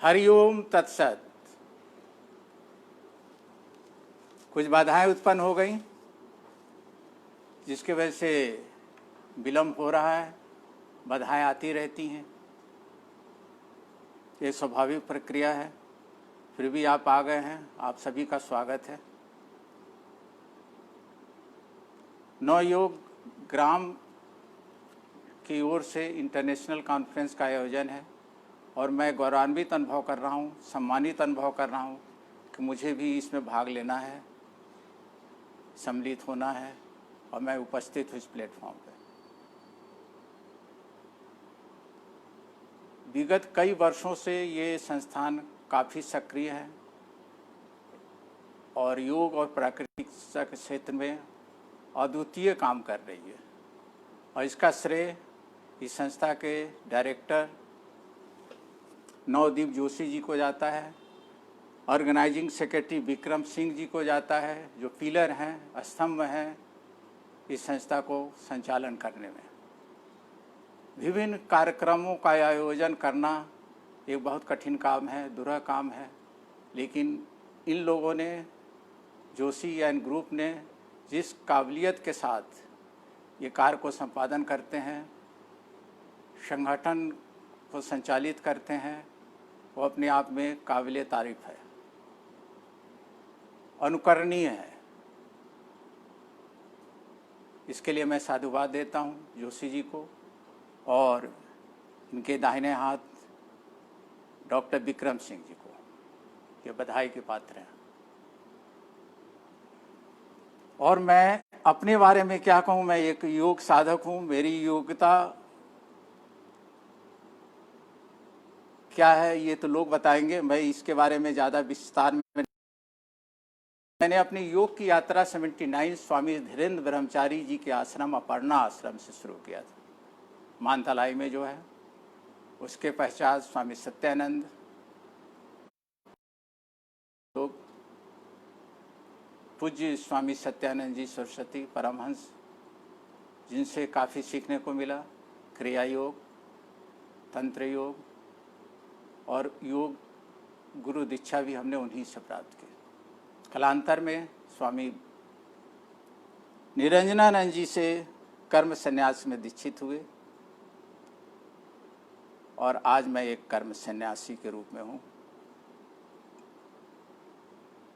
हरिओम तत्सत। कुछ बाधाएं उत्पन्न हो गई जिसके वजह से विलम्ब हो रहा है। बाधाएं आती रहती हैं, ये स्वाभाविक प्रक्रिया है। फिर भी आप आ गए हैं, आप सभी का स्वागत है। नवयोग ग्राम की ओर से इंटरनेशनल कॉन्फ्रेंस का आयोजन है और मैं गौरवान्वित अनुभव कर रहा हूँ, सम्मानित अनुभव कर रहा हूँ कि मुझे भी इसमें भाग लेना है, सम्मिलित होना है और मैं उपस्थित हूँ इस प्लेटफॉर्म पर। विगत कई वर्षों से ये संस्थान काफ़ी सक्रिय है और योग और प्राकृतिक चिकित्सा के क्षेत्र में अद्वितीय काम कर रही है और इसका श्रेय इस संस्था के डायरेक्टर नवदीप जोशी जी को जाता है, ऑर्गेनाइजिंग सेक्रेटरी विक्रम सिंह जी को जाता है, जो पिलर हैं, स्तंभ हैं इस संस्था को संचालन करने में। विभिन्न कार्यक्रमों का आयोजन करना एक बहुत कठिन काम है, दुर्लभ काम है, लेकिन इन लोगों ने, जोशी एंड ग्रुप ने जिस काबिलियत के साथ ये कार्य को संपादन करते हैं, संगठन को संचालित करते हैं, वो अपने आप में काबिल तारीफ है, अनुकरणीय है। इसके लिए मैं साधुवाद देता हूँ जोशी जी को और इनके दाहिने हाथ डॉक्टर विक्रम सिंह जी को, ये बधाई के पात्र हैं। और मैं अपने बारे में क्या कहूँ, मैं एक योग साधक हूँ। मेरी योग्यता क्या है ये तो लोग बताएंगे, मैं इसके बारे में ज़्यादा विस्तार में। मैंने अपनी योग की यात्रा 79 स्वामी धीरेन्द्र ब्रह्मचारी जी के आश्रम अपर्णा आश्रम से शुरू किया था, मानतलाई में जो है। उसके पश्चात स्वामी सत्यानंद, तो पूज्य स्वामी सत्यानंद जी सरस्वती परमहंस, जिनसे काफ़ी सीखने को मिला। क्रिया योग, तंत्र योग और योग गुरु दीक्षा भी हमने उन्हीं से प्राप्त की। कालांतर में स्वामी निरंजनानंद जी से कर्म संन्यास में दीक्षित हुए और आज मैं एक कर्म सन्यासी के रूप में हूँ।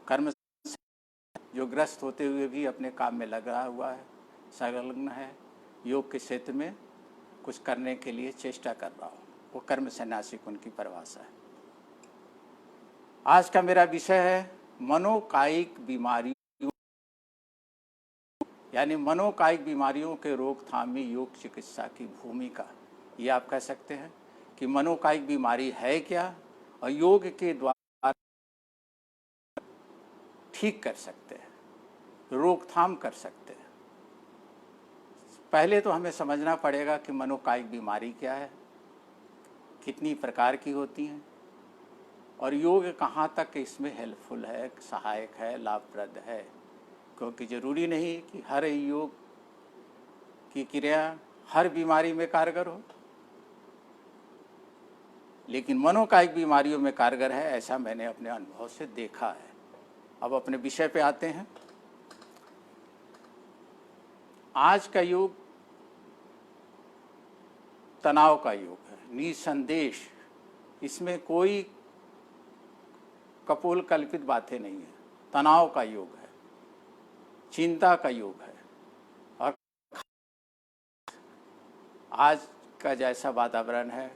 कर्म जो ग्रस्त होते हुए भी अपने काम में लगा हुआ है, संलग्न है, योग के क्षेत्र में कुछ करने के लिए चेष्टा कर रहा हूँ, वो कर्म सन्यासी को उनकी परिभाषा है। आज का मेरा विषय है मनोकायिक बीमारियों, यानी मनोकायिक बीमारियों के रोकथाम में योग चिकित्सा की भूमिका। ये आप कह सकते हैं कि मनोकायिक बीमारी है क्या और योग के द्वारा ठीक कर सकते हैं, रोकथाम कर सकते हैं। पहले तो हमें समझना पड़ेगा कि मनोकायिक बीमारी क्या है, कितनी प्रकार की होती हैं और योग कहाँ तक इसमें हेल्पफुल है, सहायक है, लाभप्रद है। क्योंकि ज़रूरी नहीं कि हर योग की क्रिया हर बीमारी में कारगर हो, लेकिन मनोकायिक बीमारियों में कारगर है, ऐसा मैंने अपने अनुभव से देखा है। अब अपने विषय पे आते हैं। आज का योग तनाव का योग है, निसंदेह। इसमें कोई कपोल कल्पित बातें नहीं है। तनाव का योग है, चिंता का योग है। और आज का जैसा वातावरण है,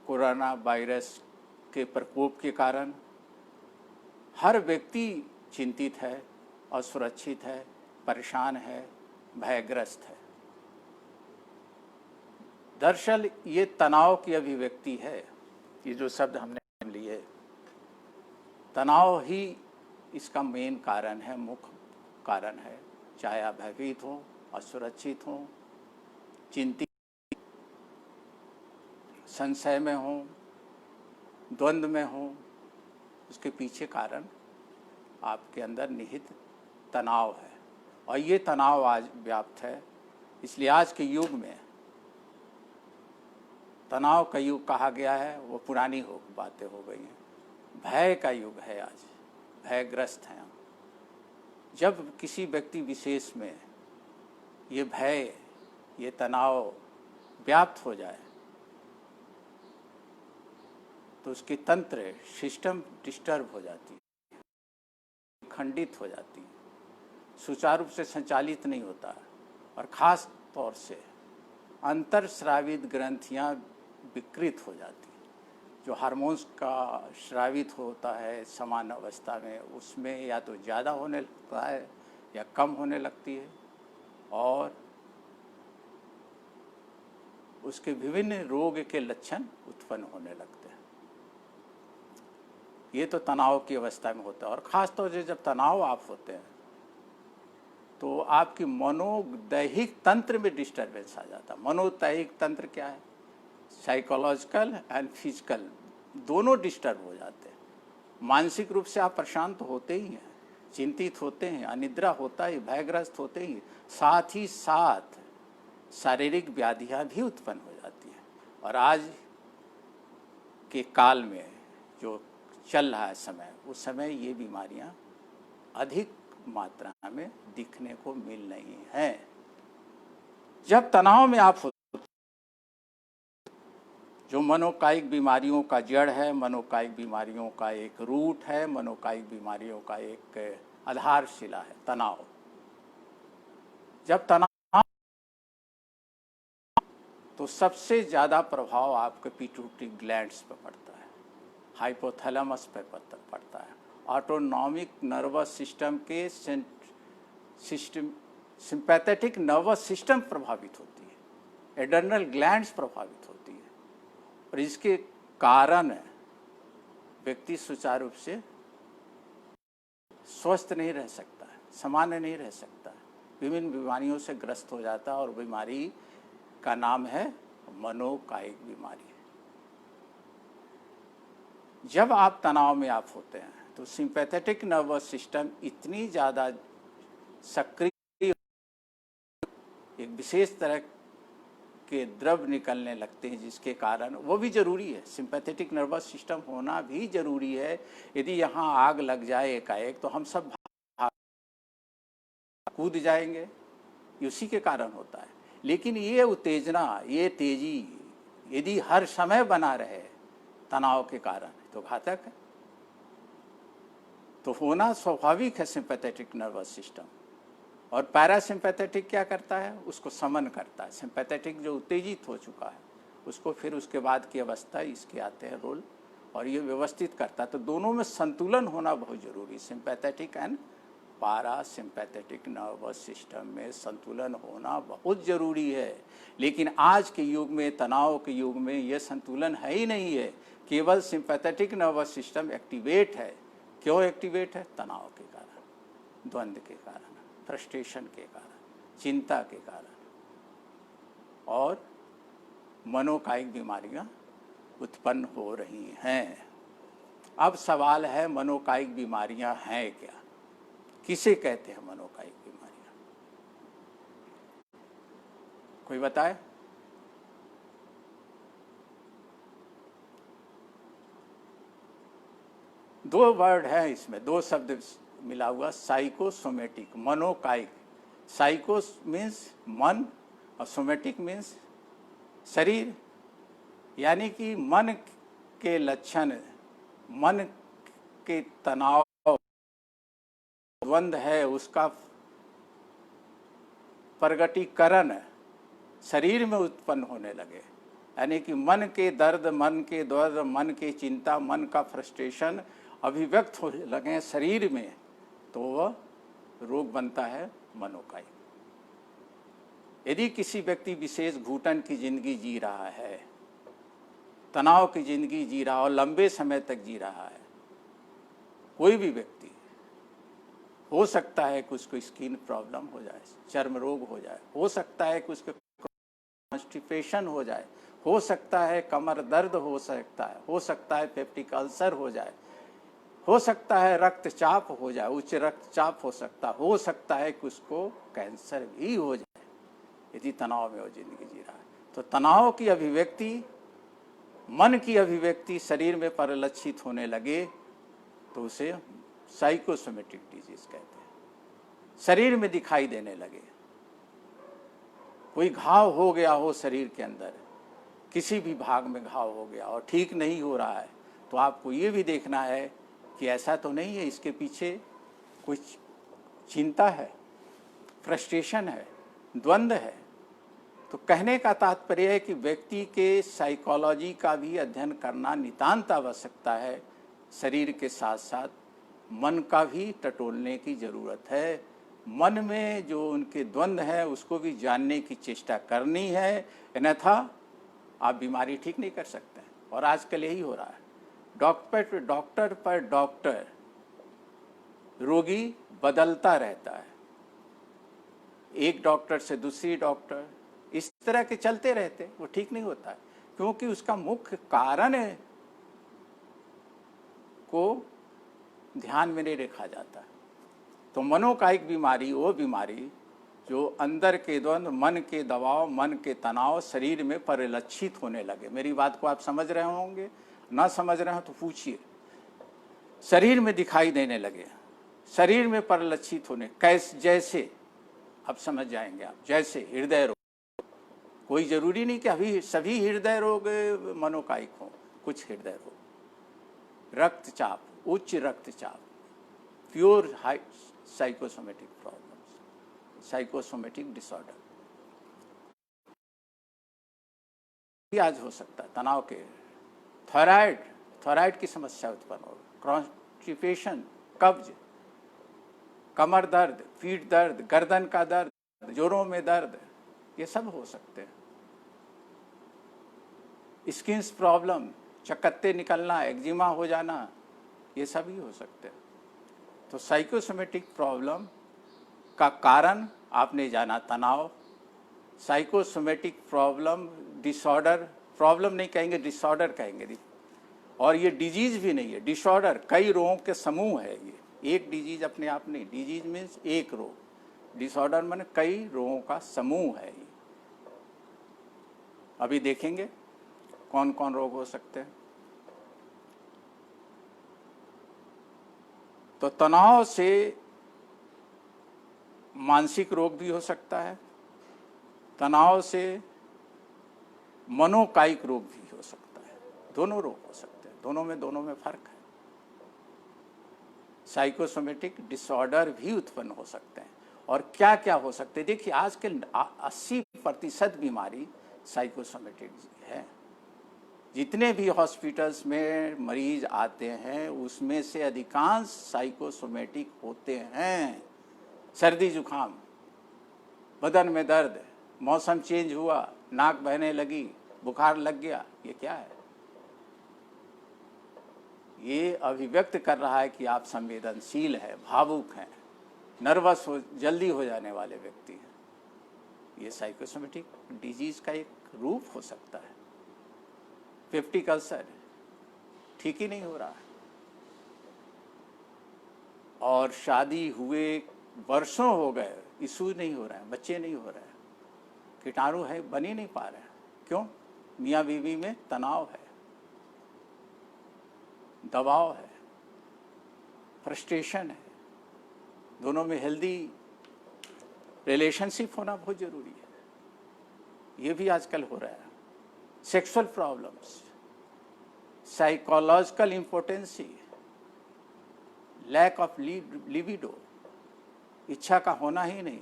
कोरोना वायरस के प्रकोप के कारण हर व्यक्ति चिंतित है, असुरक्षित है, परेशान है, भयग्रस्त है। दरअसल ये तनाव की अभिव्यक्ति है। ये जो शब्द हमने लिए, तनाव ही इसका मेन कारण है, मुख्य कारण है। चाहे आप भयभीत हो, असुरक्षित हो, चिंतित, संशय में हो, द्वंद्व में हो, उसके पीछे कारण आपके अंदर निहित तनाव है और ये तनाव आज व्याप्त है। इसलिए आज के युग में तनाव का युग कहा गया है वो पुरानी बातें हो गई हैं। भय का युग है आज, भयग्रस्त हैं हम। जब किसी व्यक्ति विशेष में ये भय, ये तनाव व्याप्त हो जाए तो उसकी तंत्र सिस्टम डिस्टर्ब हो जाती है, खंडित हो जाती है, सुचारू रूप से संचालित नहीं होता, और ख़ास तौर से अंतरस्रावित ग्रंथियां विकृत हो जाती हैं। जो हार्मोन्स का स्रावित होता है समान अवस्था में, उसमें या तो ज़्यादा होने लगता है या कम होने लगती है, और उसके विभिन्न रोग के लक्षण उत्पन्न होने लगते हैं। ये तो तनाव की अवस्था में होता है। और ख़ास तौर से जब तनाव आप होते हैं तो आपकी मनोदैहिक तंत्र में डिस्टर्बेंस आ जाता है। मनोदैहिक तंत्र क्या है? साइकोलॉजिकल एंड फिजिकल दोनों डिस्टर्ब हो जाते हैं। मानसिक रूप से आप परेशान तो होते ही हैं, चिंतित होते हैं, अनिद्रा होता ही, भयग्रस्त होते ही, साथ ही साथ शारीरिक व्याधियां भी उत्पन्न हो जाती हैं। और आज के काल में जो चल रहा है समय, उस समय ये बीमारियां अधिक मात्रा में दिखने को मिल रही हैं। जब तनाव में आप जो मनोकायिक बीमारियों का जड़ है, मनोकायिक बीमारियों का एक रूट है, मनोकायिक बीमारियों का एक आधारशिला है तनाव। जब तनाव तो सबसे ज़्यादा प्रभाव आपके पिट्यूटरी ग्लैंड्स पर पड़ता है, हाइपोथैलेमस पे पड़ता है, ऑटोनॉमिक नर्वस सिस्टम के सिंपैथेटिक नर्वस सिस्टम प्रभावित होती है, एड्रेनल ग्लैंड्स प्रभावित होती है, और इसके कारण व्यक्ति सुचारू रूप से स्वस्थ नहीं रह सकता है, सामान्य नहीं रह सकता है, विभिन्न बीमारियों से ग्रस्त हो जाता है। और बीमारी का नाम है मनोकायिक बीमारी। जब आप तनाव में आप होते हैं तो सिंपैथेटिक नर्वस सिस्टम इतनी ज़्यादा सक्रिय, एक विशेष तरह के द्रव निकलने लगते हैं, जिसके कारण वो भी ज़रूरी है, सिंपैथेटिक नर्वस सिस्टम होना भी ज़रूरी है। यदि यहाँ आग लग जाए एकाएक तो हम सब कूद जाएंगे, उसी के कारण होता है। लेकिन ये उत्तेजना, ये तेजी यदि हर समय बना रहे तनाव के कारण तो घातक है। तो होना स्वाभाविक है सिंपैथेटिक नर्वस सिस्टम। और पैरासिम्पैथेटिक क्या करता है? उसको समन करता है। सिंपैथेटिक जो उत्तेजित हो चुका है उसको फिर उसके बाद की अवस्था इसके आते हैं रोल, और ये व्यवस्थित करता है। तो दोनों में संतुलन होना बहुत जरूरी, sympathetic and parasympathetic nervous system में संतुलन होना बहुत ज़रूरी है। लेकिन आज के युग में, तनाव के युग में, यह संतुलन है ही नहीं है। केवल सिंपैथेटिक नर्वस सिस्टम एक्टिवेट है। क्यों एक्टिवेट है? तनाव के कारण, द्वंद्व के कारण, फ्रस्ट्रेशन के कारण, चिंता के कारण, और मनोकायिक बीमारियां उत्पन्न हो रही हैं। अब सवाल है, मनोकायिक बीमारियां हैं क्या? किसे कहते हैं मनोकायिक बीमारियां? कोई बताए? दो वर्ड है इसमें, दो शब्द मिला हुआ, साइकोसोमेटिक, मनोकायिक। साइको मीन्स मन और सोमेटिक मीन्स शरीर, यानी कि मन के लक्षण, मन के तनाव, द्वंद्व है, उसका प्रगटीकरण शरीर में उत्पन्न होने लगे। यानी कि मन के दर्द, मन के द्वंद्व, मन की चिंता, मन का फ्रस्ट्रेशन अभिव्यक्त होने लगे शरीर में, तो वह रोग बनता है मनोकायिक। यदि किसी व्यक्ति विशेष घुटन की जिंदगी जी रहा है, तनाव की जिंदगी जी रहा है और लंबे समय तक जी रहा है, कोई भी व्यक्ति, हो सकता है कि उसको स्किन प्रॉब्लम हो जाए, चर्म रोग हो जाए, हो सकता है कि उसको कॉन्स्टिपेशन हो जाए, हो सकता है कमर दर्द हो सकता है पेप्टिक अल्सर हो सकता है रक्तचाप हो जाए, उच्च रक्तचाप हो सकता है कि उसको कैंसर भी हो जाए, यदि तनाव में वो जिंदगी जी रहा है। तो तनाव की अभिव्यक्ति मन की अभिव्यक्ति शरीर में परिलक्षित होने लगे तो उसे साइकोसोमेटिक डिजीज कहते हैं। शरीर में दिखाई देने लगे, कोई घाव हो गया हो शरीर के अंदर, किसी भी भाग में घाव हो गया और ठीक नहीं हो रहा है, तो आपको ये भी देखना है कि ऐसा तो नहीं है, इसके पीछे कुछ चिंता है, फ्रस्ट्रेशन है, द्वंद्व है। तो कहने का तात्पर्य है कि व्यक्ति के साइकोलॉजी का भी अध्ययन करना नितांत आवश्यकता है। शरीर के साथ साथ मन का भी टटोलने की ज़रूरत है। मन में जो उनके द्वंद्व है उसको भी जानने की चेष्टा करनी है, अन्यथा आप बीमारी ठीक नहीं कर सकते हैं। और आजकल यही हो रहा है, डॉक्टर पर डॉक्टर, रोगी बदलता रहता है, एक डॉक्टर से दूसरी डॉक्टर, इस तरह के चलते रहते, वो ठीक नहीं होता है, क्योंकि उसका मुख्य कारण को ध्यान में नहीं रखा जाता। तो मनोकायिक बीमारी वो बीमारी जो अंदर के द्वंद्व, मन के दबाव, मन के तनाव शरीर में परिलक्षित होने लगे। मेरी बात को आप समझ रहे होंगे, ना समझ रहे हो तो पूछिए। शरीर में दिखाई देने लगे, शरीर में परिलक्षित होने, कैसे, जैसे अब समझ जाएंगे आप, जैसे हृदय रोग। कोई जरूरी नहीं कि अभी सभी हृदय रोग मनोकायिक हों, कुछ हृदय रोग, रक्तचाप, उच्च रक्तचाप, pure high psychosomatic problems, psychosomatic disorder भी आज हो सकता है। तनाव के, थायराइड की समस्या उत्पन्न हो, कॉन्स्टिपेशन, कब्ज, कमर दर्द, पीठ दर्द, गर्दन का दर्द, जोड़ों में दर्द, ये सब हो सकते हैं। स्किन प्रॉब्लम, चकत्ते निकलना, एक्जिमा हो जाना, ये सभी हो सकते हैं। तो साइकोसोमेटिक प्रॉब्लम का कारण आपने जाना तनाव। साइकोसोमेटिक प्रॉब्लम, डिसऑर्डर, प्रॉब्लम नहीं कहेंगे, डिसऑर्डर कहेंगे। और ये डिजीज भी नहीं है, डिसऑर्डर कई रोगों के समूह है। ये एक डिजीज अपने आप नहीं, डिजीज मीन्स एक रोग, डिसऑर्डर माने कई रोगों का समूह है। ये अभी देखेंगे कौन कौन रोग हो सकते हैं। तो तनाव से मानसिक रोग भी हो सकता है, तनाव से मनोकायिक रोग भी हो सकता है, दोनों रोग हो सकते हैं, दोनों में फर्क है। साइकोसोमेटिक डिसऑर्डर भी उत्पन्न हो सकते हैं। और क्या क्या हो सकते हैं, देखिए आजकल 80% बीमारी साइकोसोमेटिक है। जितने भी हॉस्पिटल्स में मरीज आते हैं उसमें से अधिकांश साइकोसोमेटिक होते हैं। सर्दी जुकाम, बदन में दर्द, मौसम चेंज हुआ, नाक बहने लगी, बुखार लग गया, ये क्या है? ये अभिव्यक्त कर रहा है कि आप संवेदनशील हैं, भावुक हैं, नर्वस हो, जल्दी हो जाने वाले व्यक्ति हैं। ये साइकोसोमेटिक डिजीज का एक रूप हो सकता है। पेप्टिक अल्सर ठीक ही नहीं हो रहा है, और शादी हुए वर्षों हो गए, इशू नहीं हो रहा है, बच्चे नहीं हो रहे हैं, कीटाणु है, बन ही नहीं पा रहे हैं। क्यों? मियाँ बीवी में तनाव है, दबाव है, फ्रस्ट्रेशन है, दोनों में हेल्दी रिलेशनशिप होना बहुत जरूरी है। ये भी आजकल हो रहा है। Sexual problems, psychological impotency, lack of libido, इच्छा का होना ही नहीं,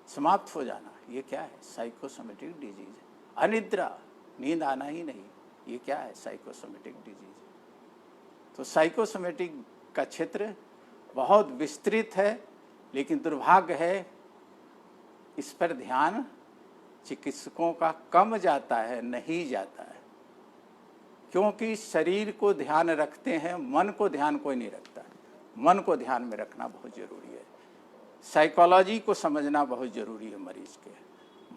समाप्त हो जाना, ये क्या है? साइकोसोमेटिक डिजीज है। अनिद्रा, नींद आना ही नहीं, ये क्या है? Psychosomatic disease. तो साइकोसोमेटिक का क्षेत्र बहुत विस्तृत है, लेकिन दुर्भाग्य है इस पर ध्यान चिकित्सकों का कम जाता है, नहीं जाता है, क्योंकि शरीर को ध्यान रखते हैं, मन को ध्यान कोई नहीं रखता। मन को ध्यान में रखना बहुत जरूरी है। साइकोलॉजी को समझना बहुत जरूरी है।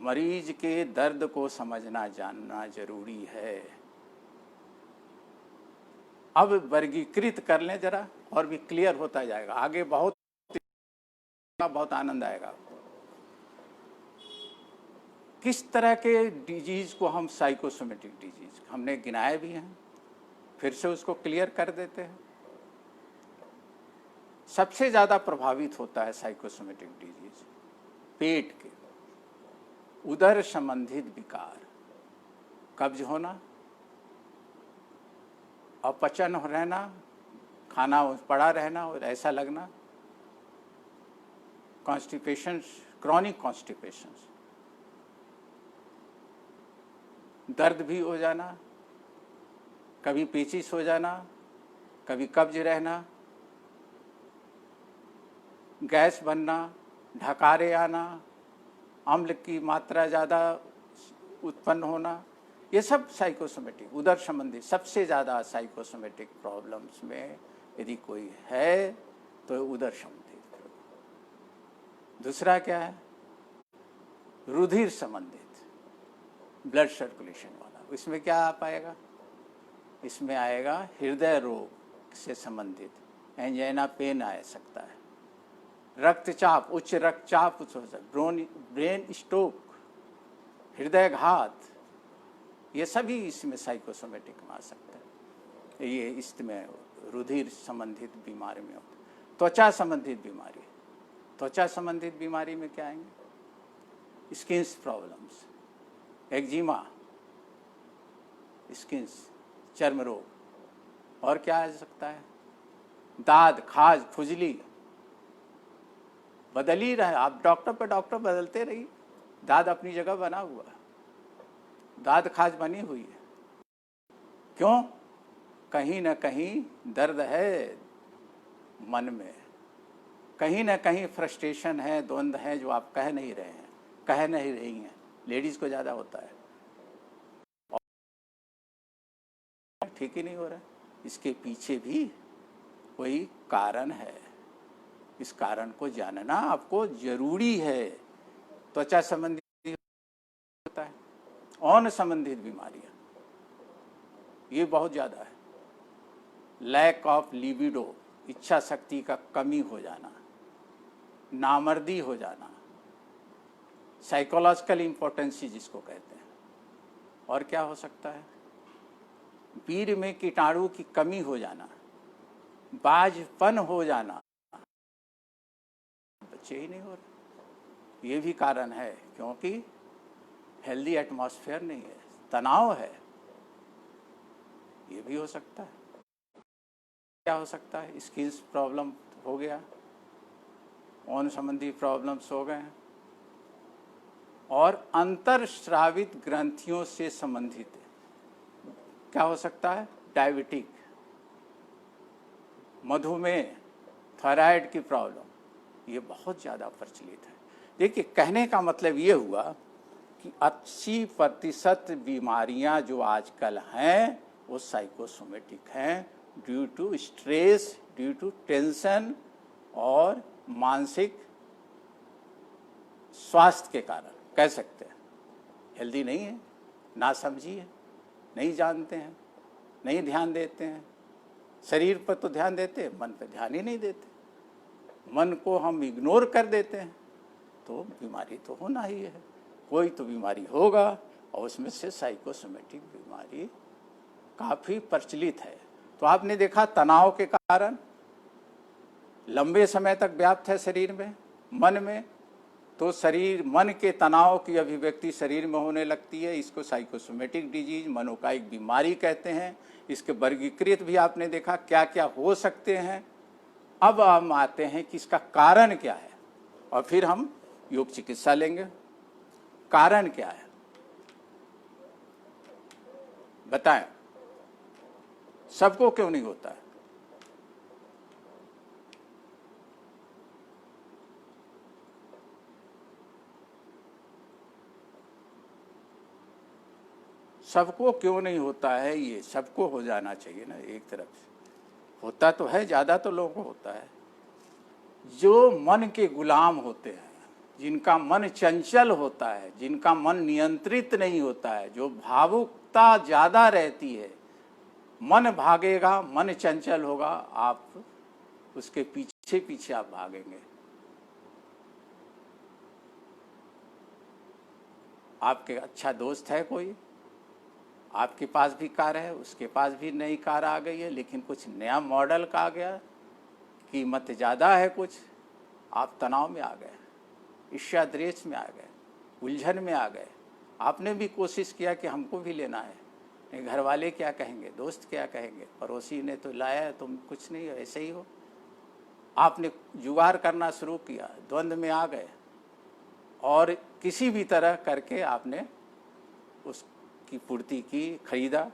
मरीज के दर्द को समझना, जानना जरूरी है। अब वर्गीकृत कर लें जरा, और भी क्लियर होता जाएगा आगे, बहुत आनंद आएगा आपको। किस तरह के डिजीज़ को हम साइकोसोमेटिक डिजीज़ हमने गिनाए भी हैं, फिर से उसको क्लियर कर देते हैं। सबसे ज़्यादा प्रभावित होता है साइकोसोमेटिक डिजीज़ पेट के उदर संबंधित विकार, कब्ज होना, अपचन रहना, खाना पड़ा रहना और ऐसा लगना, कॉन्स्टिपेशन, क्रॉनिक कॉन्स्टिपेशन, दर्द भी हो जाना, कभी पेचिश हो जाना, कभी कब्ज रहना, गैस बनना, ढकारे आना, अम्ल की मात्रा ज़्यादा उत्पन्न होना, ये सब साइकोसोमेटिक उदर संबंधी सबसे ज़्यादा साइकोसोमेटिक प्रॉब्लम्स में यदि कोई है तो उदर संबंधित। दूसरा क्या है? रुधिर संबंधित, ब्लड सर्कुलेशन वाला। इसमें क्या आ पाएगा? इसमें आएगा हृदय रोग से संबंधित एंजाइना पेन आ सकता है, रक्तचाप, उच्च रक्तचाप हो सकता है, ब्रेन स्ट्रोक, हृदय घात, ये सभी इसमें साइकोसोमेटिक में आ सकता है। ये इसमें रुधिर संबंधित बीमारी में होता है। त्वचा संबंधित बीमारी, त्वचा संबंधित बीमारी में क्या आएंगे? स्किन्स प्रॉब्लम्स, एक्जिमा, स्किन्स, चर्म रोग, और क्या आ सकता है? दाद, खाज, खुजली, बदल ही रहे, आप डॉक्टर पर डॉक्टर बदलते रहिए, दाद अपनी जगह बना हुआ है, दाद खाज बनी हुई है। क्यों? कहीं ना कहीं दर्द है मन में, कहीं ना कहीं फ्रस्ट्रेशन है, द्वंद है जो आप कह नहीं रहे हैं, कह नहीं रही हैं। लेडीज को ज़्यादा होता है, ठीक ही नहीं हो रहा। इसके पीछे भी कोई कारण है, इस कारण को जानना आपको जरूरी है। त्वचा संबंधी होता है, यौन संबंधित बीमारियां, ये बहुत ज़्यादा है। लैक ऑफ लिबिडो, इच्छा शक्ति का कमी हो जाना, नामर्दी हो जाना, साइकोलॉजिकल इम्पोर्टेंसी जिसको कहते हैं। और क्या हो सकता है? वीर्य में कीटाणु की कमी हो जाना, बाझपन हो जाना, बच्चे ही नहीं हो रहे, ये भी कारण है, क्योंकि हेल्दी एटमॉस्फेयर नहीं है, तनाव है, ये भी हो सकता है। क्या हो सकता है? स्किन्स प्रॉब्लम हो गया, यौन संबंधी प्रॉब्लम्स हो गए हैं, और अंतरस्रावित ग्रंथियों से संबंधित क्या हो सकता है? डायबिटिक, मधुमेह, थायराइड की प्रॉब्लम, ये बहुत ज़्यादा प्रचलित है। देखिए, कहने का मतलब ये हुआ कि 80% बीमारियां जो आजकल हैं वो साइकोसोमेटिक हैं, due to stress, due to tension और मानसिक स्वास्थ्य के कारण कह सकते हैं। हेल्दी नहीं है, ना समझी है, नहीं जानते हैं, नहीं ध्यान देते हैं। शरीर पर तो ध्यान देते हैं, मन पर ध्यान ही नहीं देते, मन को हम इग्नोर कर देते हैं, तो बीमारी तो होना ही है, कोई तो बीमारी होगा, और उसमें से साइकोसोमेटिक बीमारी काफ़ी प्रचलित है। तो आपने देखा तनाव के कारण लंबे समय तक व्याप्त है शरीर में, मन में, तो शरीर मन के तनाव की अभिव्यक्ति शरीर में होने लगती है। इसको साइकोसोमेटिक डिजीज, मनोकायिक बीमारी कहते हैं। इसके वर्गीकृत भी आपने देखा क्या क्या हो सकते हैं। अब हम आते हैं कि इसका कारण क्या है, और फिर हम योग चिकित्सा लेंगे। कारण क्या है बताएं, सबको क्यों नहीं होता है? सबको क्यों नहीं होता है? ये सबको हो जाना चाहिए ना, एक तरफ से होता तो है, ज़्यादा तो लोगों को होता है। जो मन के गुलाम होते हैं, जिनका मन चंचल होता है, जिनका मन नियंत्रित नहीं होता है, जो भावुकता ज़्यादा रहती है, मन भागेगा, मन चंचल होगा, आप उसके पीछे पीछे आप भागेंगे। आपके अच्छा दोस्त है कोई, आपके पास भी कार है, उसके पास भी नई कार आ गई है, लेकिन कुछ नया मॉडल का आ गया, कीमत ज़्यादा है कुछ, आप तनाव में आ गए, ईर्ष्या द्वेष में आ गए, उलझन में आ गए। आपने भी कोशिश किया कि हमको भी लेना है, नहीं घर वाले क्या कहेंगे, दोस्त क्या कहेंगे, पड़ोसी ने तो लाया है, तुम कुछ नहीं हो, ऐसे ही हो। आपने जुगाड़ करना शुरू किया, द्वंद्व में आ गए और किसी भी तरह करके आपने उसकी पूर्ति की, खरीदा।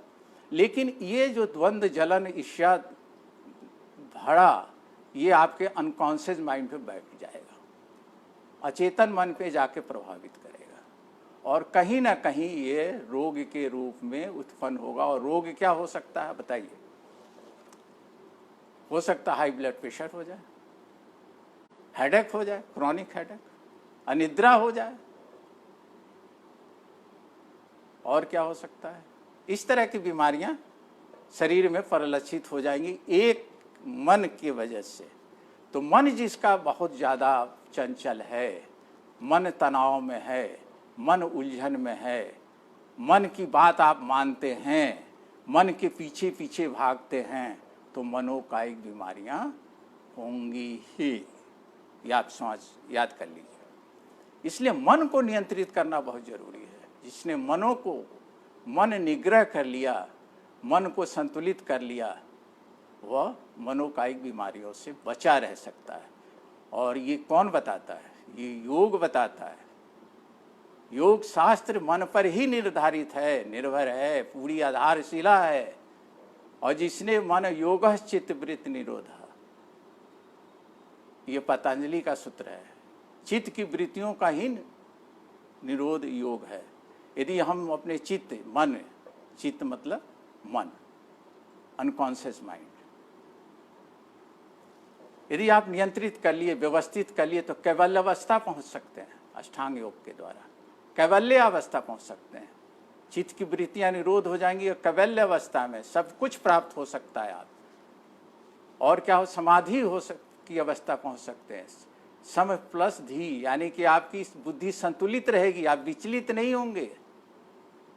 लेकिन ये जो द्वंद्व, जलन, ईर्ष्या भड़ा, ये आपके अनकॉन्शियस माइंड पे बैठ जाएगा, अचेतन मन पे जाके प्रभावित करेगा और कहीं ना कहीं ये रोग के रूप में उत्पन्न होगा। और रोग क्या हो सकता है बताइए? हो सकता है हाई ब्लड प्रेशर हो जाए, हेडेक हो जाए, क्रॉनिक हेडेक, अनिद्रा हो जाए, और क्या हो सकता है? इस तरह की बीमारियां शरीर में परिलक्षित हो जाएंगी एक मन की वजह से। तो मन जिसका बहुत ज़्यादा चंचल है, मन तनाव में है, मन उलझन में है, मन की बात आप मानते हैं, मन के पीछे पीछे भागते हैं, तो मनोकायिक बीमारियां होंगी ही। ये आप याद कर लीजिए। इसलिए मन को नियंत्रित करना बहुत जरूरी है। जिसने मन निग्रह कर लिया, मन को संतुलित कर लिया, वह मनोकायिक बीमारियों से बचा रह सकता है। और ये कौन बताता है? ये योग बताता है। योग शास्त्र मन पर ही निर्धारित है, निर्भर है, पूरी आधारशिला है। और जिसने मन योगः चित्तवृत्ति निरोधः, ये पतंजलि का सूत्र है। चित्त की वृत्तियों का ही निरोध योग है। यदि हम अपने चित्त मतलब मन, अनकॉन्शियस माइंड, यदि आप नियंत्रित कर लिए, व्यवस्थित कर लिए, तो कैवल्य अवस्था पहुंच सकते हैं। अष्टांग योग के द्वारा कैवल्य अवस्था पहुंच सकते हैं। चित्त की वृत्तियां निरोध हो जाएंगी और कैवल्य अवस्था में सब कुछ प्राप्त हो सकता है आप। और क्या हो, समाधि की अवस्था पहुंच सकते हैं। सम प्लस धी, यानी कि आपकी बुद्धि संतुलित रहेगी, आप विचलित नहीं होंगे,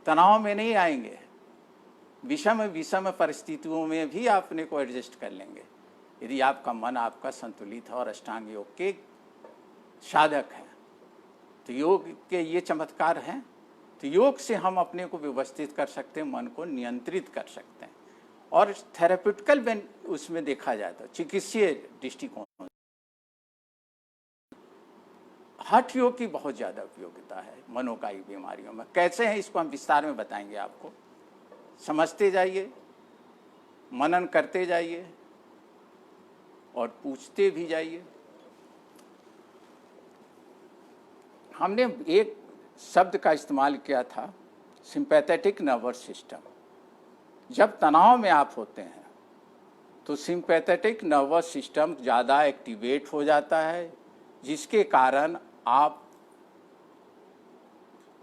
तनाव में नहीं आएंगे, विषम परिस्थितियों में भी आप अपने को एडजस्ट कर लेंगे यदि आपका मन आपका संतुलित है और अष्टांग योग के साधक हैं। तो योग के ये चमत्कार हैं। तो योग से हम अपने को व्यवस्थित कर सकते हैं, मन को नियंत्रित कर सकते हैं। और थेरेप्यूटिकल उसमें देखा जाए तो चिकित्सीय दृष्टिकोण, हठ योग की बहुत ज़्यादा उपयोगिता है मनोकायिक बीमारियों में। कैसे हैं इसको हम विस्तार में बताएंगे आपको। समझते जाइए, मनन करते जाइए और पूछते भी जाइए। हमने एक शब्द का इस्तेमाल किया था, सिंपैथेटिक नर्वस सिस्टम। जब तनाव में आप होते हैं तो सिंपैथेटिक नर्वस सिस्टम ज़्यादा एक्टिवेट हो जाता है, जिसके कारण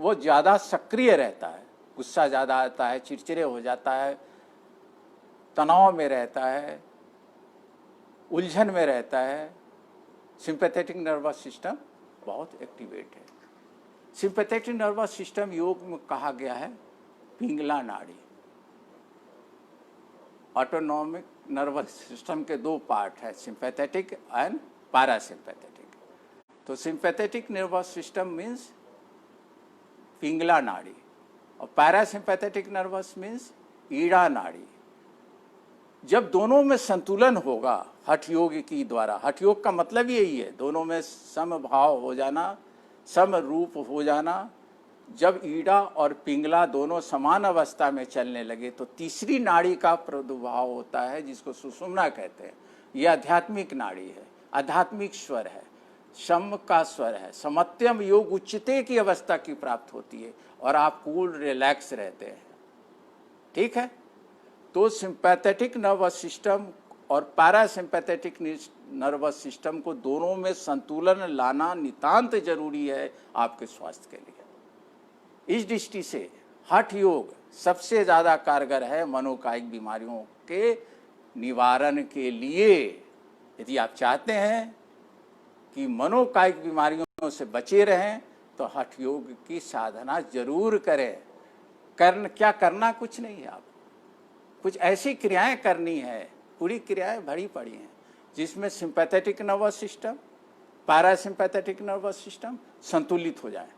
वो ज़्यादा सक्रिय रहता है, गुस्सा ज़्यादा आता है, चिड़चिड़े हो जाता है, तनाव में रहता है, उलझन में रहता है। सिंपैथेटिक नर्वस सिस्टम बहुत एक्टिवेट है। सिंपैथेटिक नर्वस सिस्टम योग में कहा गया है पिंगला नाड़ी। ऑटोनॉमिक नर्वस सिस्टम के दो पार्ट है, सिंपैथेटिक एंड पैरासिम्पैथेटिक। तो sympathetic nervous system means Pingala नाड़ी और पैरासिम्पैथेटिक नर्वस मीन्स ईड़ा नाड़ी। जब दोनों में संतुलन होगा हठ योग की द्वारा, हठ योग का मतलब यही है, दोनों में समभाव हो जाना, सम रूप हो जाना। जब ईड़ा और पिंगला दोनों समान अवस्था में चलने लगे तो तीसरी नाड़ी का प्रादुर्भाव होता है, जिसको सुषुम्ना कहते हैं। यह आध्यात्मिक नाड़ी है, आध्यात्मिक स्वर है, सम का स्वर है। समत्यम योग उच्चते की अवस्था की प्राप्त होती है और आप कूल रिलैक्स रहते हैं। ठीक है। तो सिंपैथेटिक नर्वस सिस्टम और पैरासिम्पैथेटिक नर्वस सिस्टम को दोनों में संतुलन लाना नितांत जरूरी है आपके स्वास्थ्य के लिए। इस दृष्टि से हठ योग सबसे ज़्यादा कारगर है मनोकायिक बीमारियों के निवारण के लिए। यदि आप चाहते हैं कि मनोकायिक बीमारियों से बचे रहें तो हठ योग की साधना जरूर करें। क्या करना कुछ नहीं है, आप कुछ ऐसी क्रियाएं करनी है, पूरी क्रियाएं भरी पड़ी हैं जिसमें sympathetic nervous system, parasympathetic nervous system संतुलित हो जाए,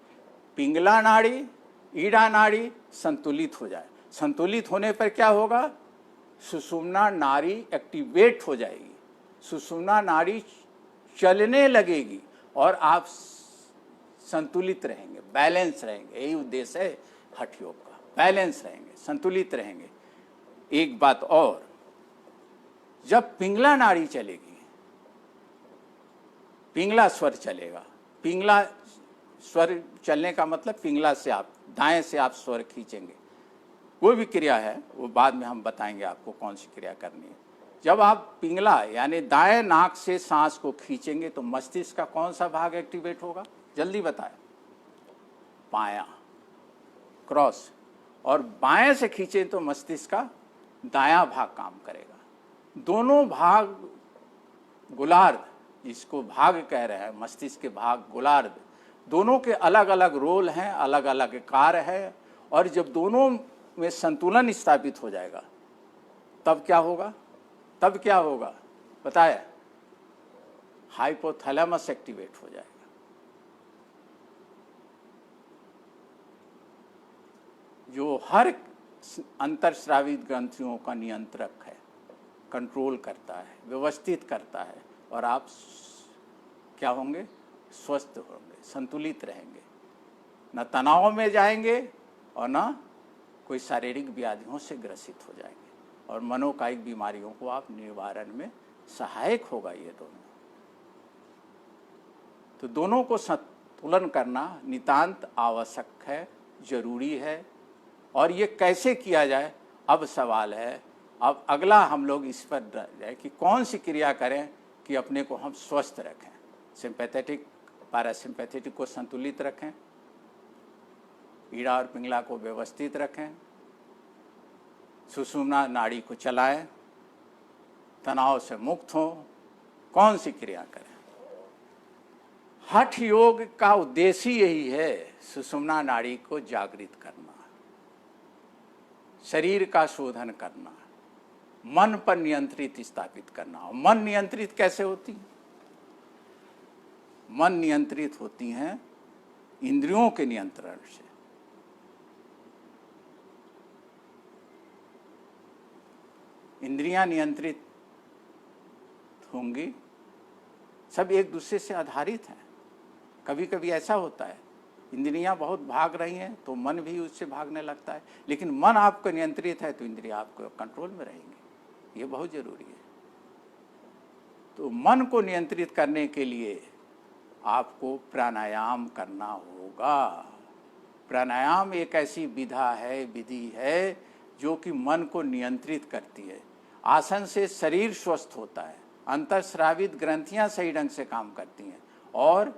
पिंगला नाड़ी, ईड़ा नाड़ी संतुलित हो जाए। संतुलित होने पर क्या होगा, सुषुम्ना नाड़ी एक्टिवेट हो जाएगी, सुषुम्ना नाड़ी चलने लगेगी और आप संतुलित रहेंगे, बैलेंस रहेंगे। यही उद्देश्य है हठ योग का, बैलेंस रहेंगे, संतुलित रहेंगे। एक बात और, जब पिंगला नाड़ी चलेगी, पिंगला स्वर चलेगा, पिंगला स्वर चलने का मतलब पिंगला से आप दाएं से आप स्वर खींचेंगे, वो भी क्रिया है, वो बाद में हम बताएंगे आपको कौन सी क्रिया करनी है। जब आप पिंगला यानी दाएं नाक से सांस को खींचेंगे तो मस्तिष्क का कौन सा भाग एक्टिवेट होगा, जल्दी बताएं। बायां, क्रॉस। और बाएं से खींचें तो मस्तिष्क का दायां भाग काम करेगा। दोनों भाग गोलार्ध, जिसको भाग कह रहे हैं, मस्तिष्क के भाग गोलार्ध, दोनों के अलग अलग रोल हैं, अलग अलग कार्य है। और जब दोनों में संतुलन स्थापित हो जाएगा तब क्या होगा, तब क्या होगा बताया, हाइपोथैलेमस एक्टिवेट हो जाएगा। जो हर अंतरस्रावित ग्रंथियों का नियंत्रक है, कंट्रोल करता है, व्यवस्थित करता है, और आप क्या होंगे, स्वस्थ होंगे, संतुलित रहेंगे, न तनाव में जाएंगे और न कोई शारीरिक व्याधियों से ग्रसित हो जाएंगे, और मनोकायिक बीमारियों को आप निवारण में सहायक होगा ये दोनों। तो दोनों को संतुलन करना नितांत आवश्यक है, जरूरी है। और ये कैसे किया जाए, अब सवाल है, अब अगला हम लोग इस पर जाए कि कौन सी क्रिया करें कि अपने को हम स्वस्थ रखें। सिंपैथेटिक पैरासिम्पैथेटिक को संतुलित रखें, ईड़ा और पिंगला को व्यवस्थित रखें, सुषुम्ना नाड़ी को चलाएं, तनाव से मुक्त हों, कौन सी क्रिया करें। हठ योग का उद्देश्य यही है, सुषुम्ना नाड़ी को जागृत करना, शरीर का शोधन करना, मन पर नियंत्रित स्थापित करना। मन नियंत्रित कैसे होती है, मन नियंत्रित होती हैं इंद्रियों के नियंत्रण से। इंद्रियां नियंत्रित होंगी, सब एक दूसरे से आधारित हैं। कभी कभी ऐसा होता है इंद्रियां बहुत भाग रही हैं तो मन भी उससे भागने लगता है, लेकिन मन आपको नियंत्रित है तो इंद्रियां आपको कंट्रोल में रहेंगी। ये बहुत जरूरी है। तो मन को नियंत्रित करने के लिए आपको प्राणायाम करना होगा। प्राणायाम एक ऐसी विधि है जो कि मन को नियंत्रित करती है। आसन से शरीर स्वस्थ होता है, अंतरस्रावित ग्रंथियां सही ढंग से काम करती हैं, और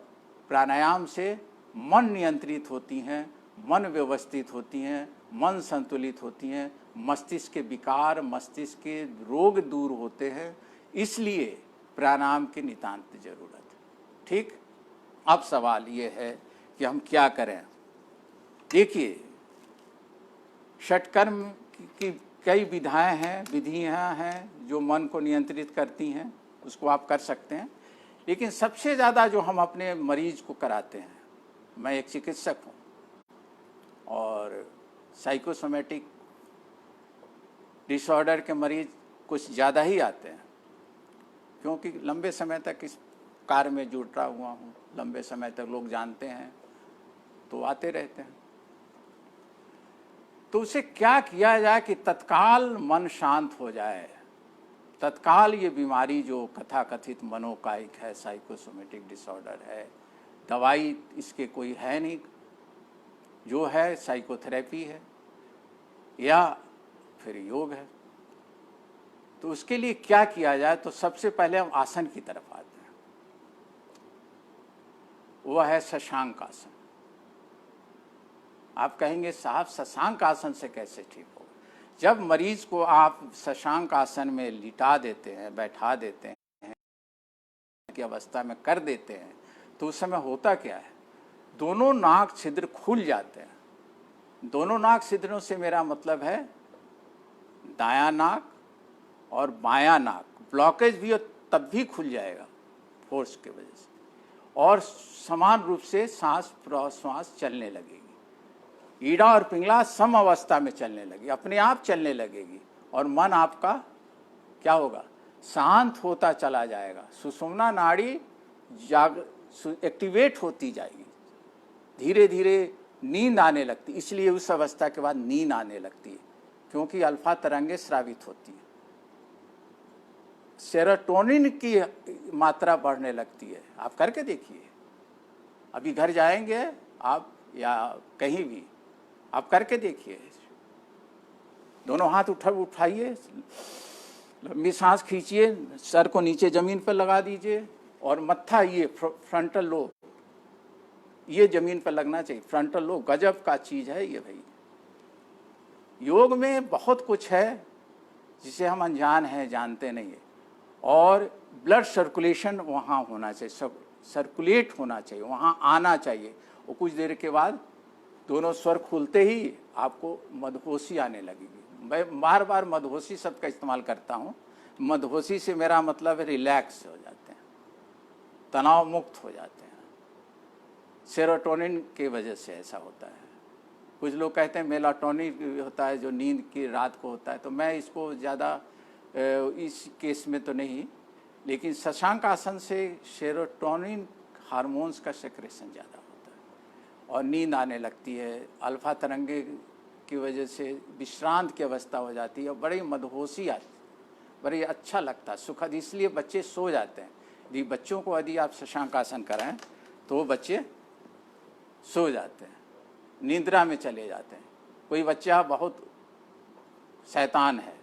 प्राणायाम से मन नियंत्रित होती हैं, मन व्यवस्थित होती हैं, मन संतुलित होती हैं, मस्तिष्क के विकार, मस्तिष्क के रोग दूर होते हैं। इसलिए प्राणायाम की नितांत जरूरत है। ठीक, अब सवाल ये है कि हम क्या करें। देखिए, षटकर्म की कई विधियां हैं जो मन को नियंत्रित करती हैं, उसको आप कर सकते हैं। लेकिन सबसे ज़्यादा जो हम अपने मरीज को कराते हैं, मैं एक चिकित्सक हूँ और साइकोसोमेटिक डिसऑर्डर के मरीज कुछ ज़्यादा ही आते हैं, क्योंकि लंबे समय तक इस कार्य में जुटा हुआ हूँ, लंबे समय तक लोग जानते हैं तो आते रहते हैं। तो उसे क्या किया जाए कि तत्काल मन शांत हो जाए, तत्काल ये बीमारी जो कथाकथित मनोकायिक है, साइकोसोमेटिक डिसऑर्डर है, दवाई इसके कोई है नहीं, जो है साइकोथेरेपी है या फिर योग है। तो उसके लिए क्या किया जाए, तो सबसे पहले हम आसन की तरफ आते हैं। वह है शशांक आसन। आप कहेंगे साहब शशांक आसन से कैसे ठीक हो। जब मरीज को आप शशांक आसन में लिटा देते हैं, बैठा देते हैं की अवस्था में कर देते हैं, तो उस समय होता क्या है, दोनों नाक छिद्र खुल जाते हैं। दोनों नाक छिद्रों से मेरा मतलब है दायां नाक और बायां नाक, ब्लॉकेज भी हो तब भी खुल जाएगा फोर्स की वजह से, और समान रूप से सांस प्रश्वास चलने लगेगी। ईड़ा और पिंगला सम अवस्था में चलने लगेगी, अपने आप चलने लगेगी, और मन आपका क्या होगा, शांत होता चला जाएगा। सुषुम्ना नाड़ी एक्टिवेट होती जाएगी, धीरे धीरे नींद आने लगती। इसलिए उस अवस्था के बाद नींद आने लगती है, क्योंकि अल्फा तरंगे स्रावित होती है, सेरोटोनिन की मात्रा बढ़ने लगती है। आप करके देखिए, अभी घर जाएंगे आप या कहीं भी, आप करके देखिए। दोनों हाथ उठाइए, लंबी सांस खींचिए, सर को नीचे जमीन पर लगा दीजिए, और मत्था ये फ्रंटल लोब ये जमीन पर लगना चाहिए। फ्रंटल लोब गजब का चीज है ये भाई। योग में बहुत कुछ है जिसे हम अनजान हैं, जानते नहीं है। और ब्लड सर्कुलेशन वहाँ होना चाहिए, सर्कुलेट होना चाहिए, वहाँ आना चाहिए। और कुछ देर के बाद दोनों स्वर खुलते ही आपको मदहोशी आने लगेगी। मैं बार बार मदहोशी शब्द का इस्तेमाल करता हूँ। मदहोशी से मेरा मतलब है रिलैक्स हो जाते हैं, तनाव मुक्त हो जाते हैं। सेरोटोनिन की वजह से ऐसा होता है। कुछ लोग कहते हैं मेलाटोनिन होता है जो नींद की रात को होता है, तो मैं इसको ज़्यादा इस केस में तो नहीं, लेकिन शशांक आसन से सेरोटोनिन हार्मोन्स का सेक्रेशन ज़्यादा होता है और नींद आने लगती है। अल्फा तरंगे की वजह से विश्रांत की अवस्था हो जाती है और बड़ी मदहोशी आती है, बड़ी अच्छा लगता है, सुखद। इसलिए बच्चे सो जाते हैं। यदि बच्चों को यदि आप शशांक आसन कराएं तो वो बच्चे सो जाते हैं, निद्रा में चले जाते हैं। कोई बच्चा बहुत शैतान है,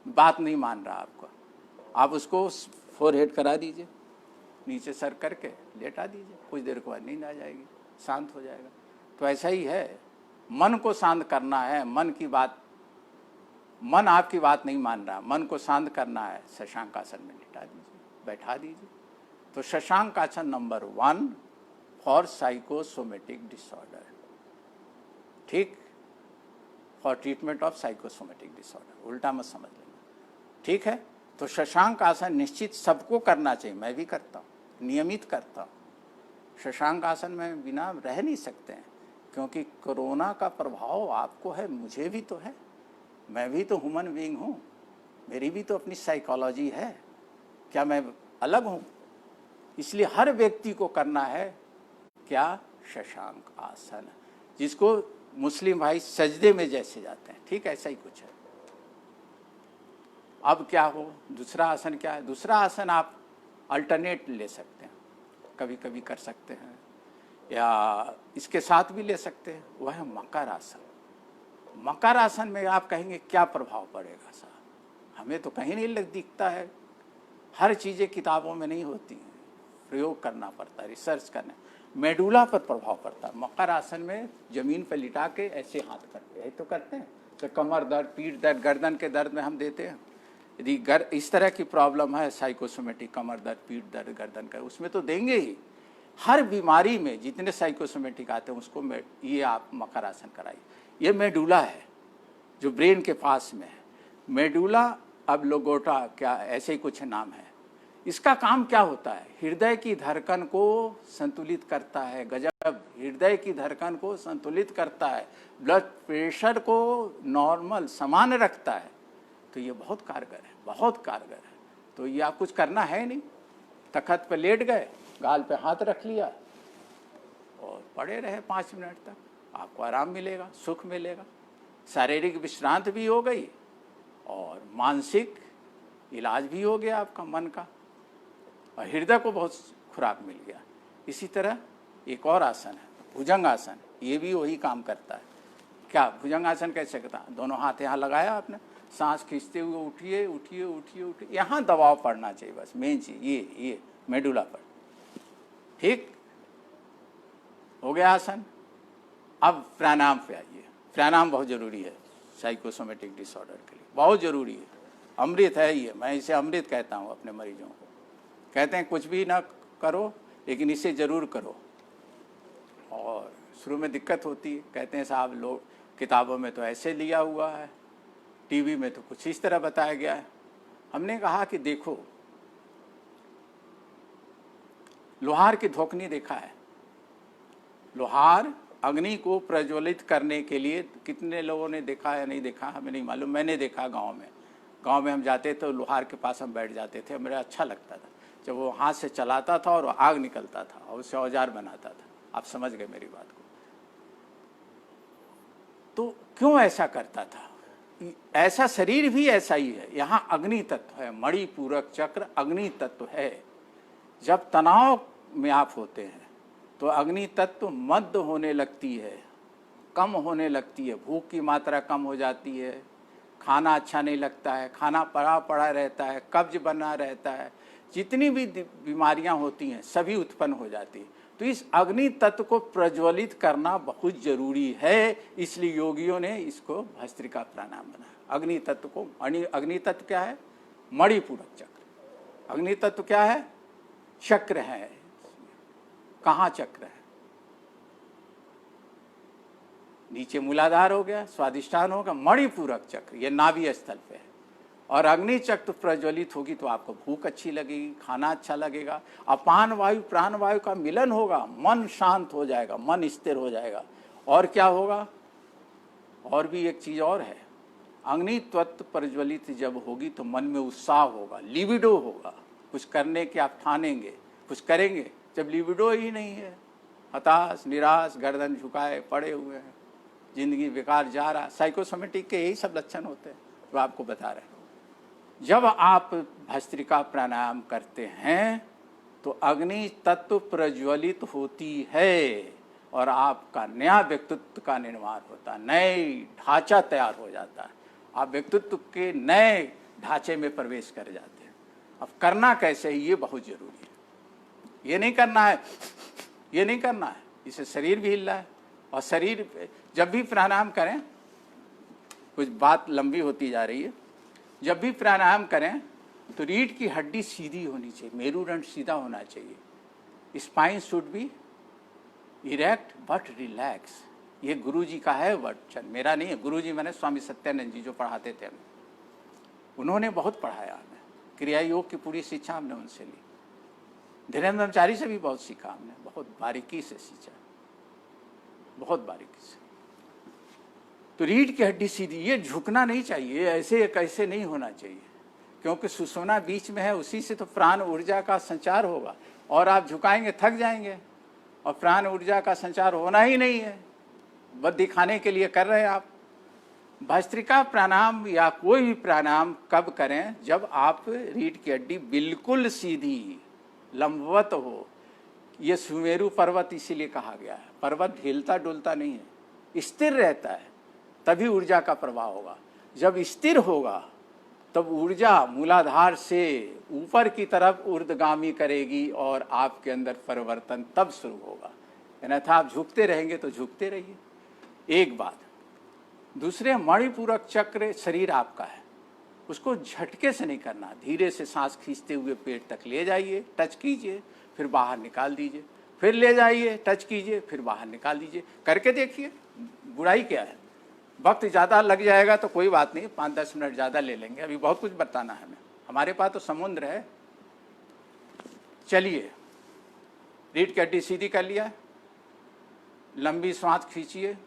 बात नहीं मान रहा आपको, आप उसको फोरहेड करा दीजिए, नीचे सर करके लेटा दीजिए, कुछ देर के बाद नींद आ जाएगी, शांत हो जाएगा। तो ऐसा ही है, मन को शांत करना है। मन आपकी बात नहीं मान रहा, मन को शांत करना है, शशांक आसन में लेटा दीजिए, बैठा दीजिए। तो शशांक आसन नंबर 1 फॉर साइकोसोमेटिक डिसऑर्डर, ठीक, for treatment of psychosomatic disorder, उल्टा मत समझ लेना, ठीक है। तो शशांक आसन निश्चित सबको करना चाहिए, मैं भी करता हूँ, नियमित करता हूँ। शशांक आसन में बिना रह नहीं सकते हैं, क्योंकि कोरोना का प्रभाव आपको है, मुझे भी तो है, मैं भी तो ह्यूमन बीइंग हूँ, मेरी भी तो अपनी साइकोलॉजी है, क्या मैं अलग हूँ? इसलिए हर व्यक्ति को करना है क्या, शशांक आसन, जिसको मुस्लिम भाई सजदे में जैसे जाते हैं, ठीक ऐसा ही कुछ है। अब क्या हो, दूसरा आसन क्या है? दूसरा आसन आप अल्टरनेट ले सकते हैं, कभी कभी कर सकते हैं या इसके साथ भी ले सकते हैं, वह है मकर आसन। मकर आसन में आप कहेंगे क्या प्रभाव पड़ेगा साहब, हमें तो कहीं नहीं दिखता है, हर चीज़ें किताबों में नहीं होती हैं, प्रयोग करना पड़ता है, रिसर्च करना, मेडुला पर प्रभाव पड़ता है। मकर आसन में जमीन पर लिटा के ऐसे हाथ करते हैं, तो करते हैं, तो कमर दर्द, पीठ दर्द, गर्दन के दर्द में हम देते हैं। यदि इस तरह की प्रॉब्लम है, साइकोसोमेटिक, कमर दर्द, पीठ दर्द, गर्दन का, उसमें तो देंगे ही। हर बीमारी में जितने साइकोसोमेटिक आते हैं उसको ये आप मकर आसन कराइए। ये मेडुला है जो ब्रेन के पास में है, मेडुला अब लोगोटा क्या ऐसे ही कुछ नाम है। इसका काम क्या होता है, हृदय की धड़कन को संतुलित करता है, गजब, हृदय की धड़कन को संतुलित करता है, ब्लड प्रेशर को नॉर्मल समान रखता है। तो ये बहुत कारगर है, बहुत कारगर है। तो ये आप कुछ करना है नहीं, तख्त पे लेट गए, गाल पे हाथ रख लिया और पड़े रहे 5 मिनट तक, आपको आराम मिलेगा, सुख मिलेगा, शारीरिक विश्रांत भी हो गई और मानसिक इलाज भी हो गया आपका मन का, और हृदय को बहुत खुराक मिल गया। इसी तरह एक और आसन है भुजंग आसन, ये भी वही काम करता है। क्या भुजंग आसन कैसे करता है? दोनों हाथ यहाँ लगाया आपने, सांस खींचते हुए उठिए उठिए उठिए उठिए, यहाँ दबाव पड़ना चाहिए बस, मेन चीज ये मेडुला पर, ठीक हो गया आसन। अब प्राणायाम पे आइए। प्राणायाम बहुत जरूरी है साइकोसोमेटिक डिसऑर्डर के लिए, बहुत जरूरी है, अमृत है ये, मैं इसे अमृत कहता हूँ अपने मरीजों को। कहते हैं कुछ भी ना करो लेकिन इसे जरूर करो, और शुरू में दिक्कत होती है, कहते हैं साहब लोग किताबों में तो ऐसे लिया हुआ है, टीवी में तो कुछ इस तरह बताया गया है। हमने कहा कि देखो, लोहार की धोखनी देखा है, लोहार अग्नि को प्रज्वलित करने के लिए कितने लोगों ने देखा है, नहीं देखा हमें नहीं मालूम, मैंने देखा गांव में हम जाते थे, लोहार के पास हम बैठ जाते थे, मेरा अच्छा लगता था जब वो हाथ से चलाता था और आग निकलता था और उससे औजार बनाता था। आप समझ गए मेरी बात को। तो क्यों ऐसा करता था? ऐसा शरीर भी ऐसा ही है, यहाँ अग्नि तत्व है, मणिपूरक चक्र अग्नि तत्व है। जब तनाव में आप होते हैं तो अग्नि तत्व मद होने लगती है, कम होने लगती है, भूख की मात्रा कम हो जाती है, खाना अच्छा नहीं लगता है, खाना पड़ा पड़ा रहता है, कब्ज बना रहता है, जितनी भी बीमारियां होती हैं सभी उत्पन्न हो जाती है। तो इस अग्नि तत्व को प्रज्वलित करना बहुत जरूरी है, इसलिए योगियों ने इसको भस्त्रिका प्राणायाम बनाया। अग्नि तत्व को, अग्नि तत्व क्या है? मणिपूरक चक्र। अग्नि तत्व क्या है? चक्र है। कहाँ चक्र है? नीचे मूलाधार हो गया, स्वादिष्ठान होगा, मणिपूरक चक्र ये नाभि स्थल पे है। और अग्नि चक्र प्रज्वलित होगी तो आपको भूख अच्छी लगेगी, खाना अच्छा लगेगा, अपान वायु प्राण वायु का मिलन होगा, मन शांत हो जाएगा, मन स्थिर हो जाएगा। और क्या होगा? और भी एक चीज और है, अग्नि तत्व प्रज्वलित जब होगी तो मन में उत्साह होगा, लिबिडो होगा, कुछ करने के आप ठानेंगे, कुछ करेंगे। जब लिबिडो ही नहीं है, हताश निराश, गर्दन झुकाए पड़े हुए हैं, जिंदगी बेकार जा रहा, साइकोसोमेटिक के यही सब लक्षण होते हैं जो आपको बता रहे हैं। जब आप भस्त्रिका प्राणायाम करते हैं तो अग्नि तत्व प्रज्वलित होती है और आपका नया व्यक्तित्व का निर्माण होता है, नए ढांचा तैयार हो जाता है, आप व्यक्तित्व के नए ढांचे में प्रवेश कर जाते हैं। अब करना कैसे है ये बहुत जरूरी है। ये नहीं करना है, ये नहीं करना है, इससे शरीर भी हिल रहा है। और शरीर जब भी प्राणायाम करें, कुछ बात लंबी होती जा रही है, जब भी प्राणायाम करें तो रीढ़ की हड्डी सीधी होनी चाहिए, मेरुदंड सीधा होना चाहिए, spine should be erect but relax. ये गुरु जी का है वचन, मेरा नहीं है। गुरु जी मैंने स्वामी सत्यानंद जी जो पढ़ाते थे हमें, उन्होंने बहुत पढ़ाया हमें, क्रिया योग की पूरी शिक्षा हमने उनसे ली। धीरेन्द्र ब्रह्मचारी से भी बहुत सीखा हमने, बहुत बारीकी से सीखा, बहुत बारीकी से। तो रीढ़ की हड्डी सीधी, ये झुकना नहीं चाहिए, ऐसे कैसे नहीं होना चाहिए, क्योंकि सुषुम्ना बीच में है, उसी से तो प्राण ऊर्जा का संचार होगा। और आप झुकाएंगे थक जाएंगे, और प्राण ऊर्जा का संचार होना ही नहीं है, बस दिखाने के लिए कर रहे हैं आप। भस्त्रिका प्राणायाम या कोई भी प्राणायाम कब करें? जब आप रीढ़ की हड्डी बिल्कुल सीधी लंबवत हो। ये सुमेरु पर्वत इसीलिए कहा गया है, पर्वत हिलता डुलता नहीं है, स्थिर रहता है, तभी ऊर्जा का प्रवाह होगा। जब स्थिर होगा तब ऊर्जा मूलाधार से ऊपर की तरफ ऊर्ध्वगामी करेगी और आपके अंदर परिवर्तन तब शुरू होगा। अन्यथा आप झुकते रहेंगे तो झुकते रहिए। एक बात। दूसरे, मणिपूरक चक्र शरीर आपका है, उसको झटके से नहीं करना, धीरे से सांस खींचते हुए पेट तक ले जाइए, टच कीजिए, फिर बाहर निकाल दीजिए, फिर ले जाइए, टच कीजिए, फिर बाहर निकाल दीजिए। करके देखिए, बुराई क्या है? वक्त ज़्यादा लग जाएगा तो कोई बात नहीं, 5-10 मिनट ज़्यादा ले लेंगे, अभी बहुत कुछ बताना है हमें, हमारे पास तो समुद्र है। चलिए, रीढ़ की हड्डी सीधी कर लिया, लंबी सांस खींचिए,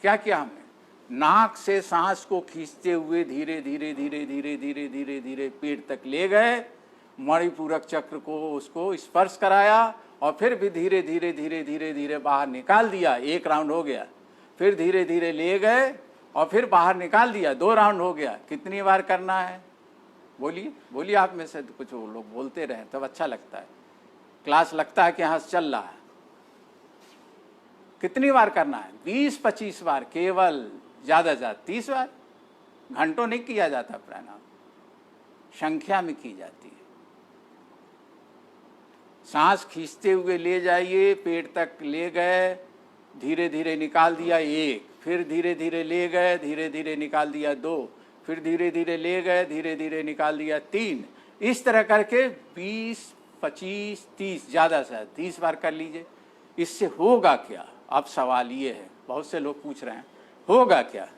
क्या किया हमने? नाक से सांस को खींचते हुए धीरे धीरे धीरे धीरे धीरे धीरे धीरे पेट तक ले गए, मणिपूरक चक्र को उसको स्पर्श कराया, और फिर भी धीरे धीरे धीरे धीरे धीरे बाहर निकाल दिया। एक राउंड हो गया, फिर धीरे धीरे ले गए और फिर बाहर निकाल दिया, 2 राउंड हो गया। कितनी बार करना है? बोलिए बोलिए, आप में से कुछ लोग बोलते रहे तब अच्छा लगता है, क्लास लगता है कि हाँ चल रहा है। कितनी बार करना है? 20-25 बार केवल, ज़्यादा से ज़्यादा 30 बार। घंटों नहीं किया जाता प्राणायाम, संख्या में की जाती है। सांस खींचते हुए ले जाइए, पेट तक ले गए, धीरे धीरे निकाल दिया 1, फिर धीरे धीरे ले गए, धीरे धीरे निकाल दिया 2, फिर धीरे धीरे ले गए, धीरे धीरे निकाल दिया 3। इस तरह करके 20, 25, 30, ज़्यादा से ज़्यादा 30 बार कर लीजिए। इससे होगा क्या? अब सवाल ये है, बहुत से लोग पूछ रहे हैं होगा क्या?